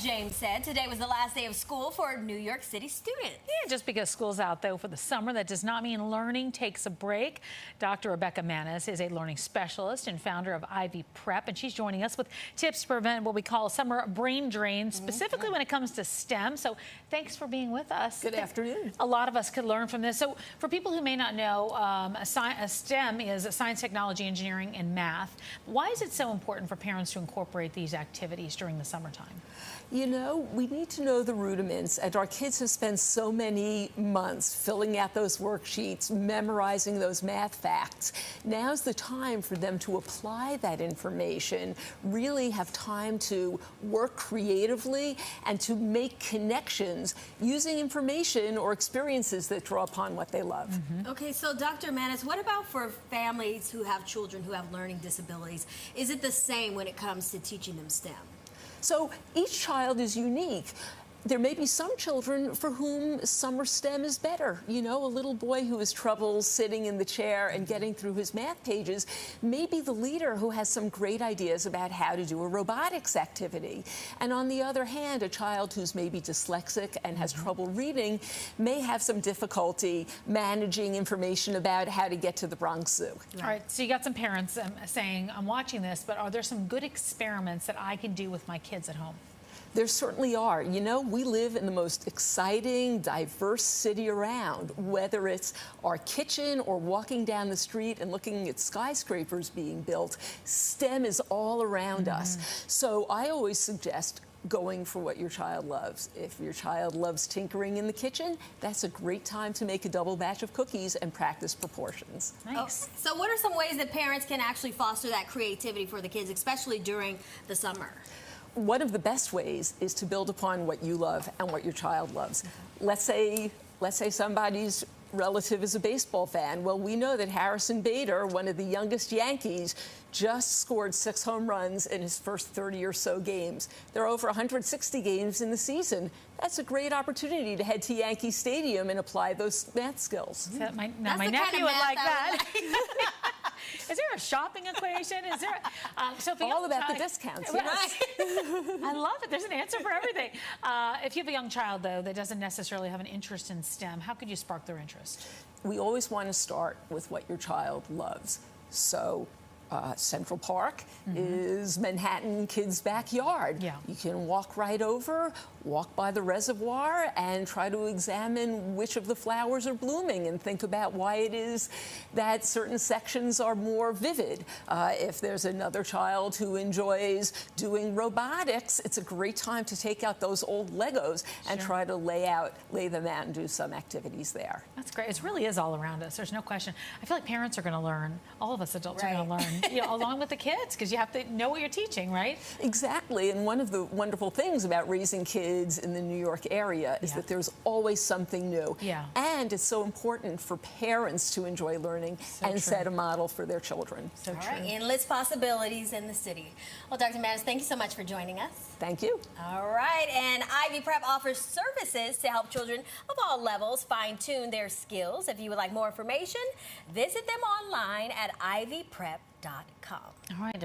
James said, today was the last day of school for New York City students. Yeah, just because school's out, though, for the summer, that does not mean learning takes a break. Dr. Rebecca Mannis is a learning specialist and founder of Ivy Prep, and she's joining us with tips to prevent what we call a summer brain drain, specifically when it comes to STEM. So thanks for being with us. Good afternoon. A lot of us could learn from this. So for people who may not know, a STEM is science, technology, engineering, and math. Why is it so important for parents to incorporate these activities during the summertime? You know, we need to know the rudiments, and our kids have spent so many months filling out those worksheets, memorizing those math facts. Now's the time for them to apply that information, really have time to work creatively and to make connections using information or experiences that draw upon what they love. Okay, so Dr. Mannis, what about for families who have children who have learning disabilities? Is it the same when it comes to teaching them STEM? So each child is unique. There may be some children for whom summer STEM is better. You know, a little boy who has trouble sitting in the chair and getting through his math pages may be the leader who has some great ideas about how to do a robotics activity. And on the other hand, a child who's maybe dyslexic and has trouble reading may have some difficulty managing information about how to get to the Bronx Zoo. All right, so you got some parents saying, I'm watching this, but are there some good experiments that I can do with my kids at home? There certainly are. You know, we live in the most exciting, diverse city around, whether it's our kitchen or walking down the street and looking at skyscrapers being built. STEM is all around us. So I always suggest going for what your child loves. If your child loves tinkering in the kitchen, that's a great time to make a double batch of cookies and practice proportions. Nice. So what are some ways that parents can actually foster that creativity for the kids, especially during the summer? One of the best ways is to build upon what you love and what your child loves. Let's say somebody's relative is a baseball fan. Well, we know that Harrison Bader, one of the youngest Yankees, just scored 6 home runs in his first 30 or so games. There are over 160 games in the season. That's a great opportunity to head to Yankee Stadium and apply those math skills. So my nephew would like that. Is there a shopping equation? Is there? So if all about the discounts. Yes. I love it. There's an answer for everything. If you have a young child, though, that doesn't necessarily have an interest in STEM, how could you spark their interest? We always want to start with what your child loves. So Central Park is Manhattan kids' backyard. Yeah. You can walk right over, walk by the reservoir, and try to examine which of the flowers are blooming and think about why it is that certain sections are more vivid. If there's another child who enjoys doing robotics, it's a great time to take out those old Legos and try to lay them out and do some activities there. That's great. It really is all around us. There's no question. I feel like parents are going to learn. All of us adults are going to learn. You know, along with the kids, because you have to know what you're teaching, right? Exactly, and one of the wonderful things about raising kids in the New York area is that there's always something new. Yeah. And it's so important for parents to enjoy learning and set a model for their children. So All true. right, endless possibilities in the city. Well, Dr. Mannis, thank you so much for joining us. Thank you. All right, and Ivy Prep offers services to help children of all levels fine-tune their skills. If you would like more information, visit them online at ivyprep.com. All right.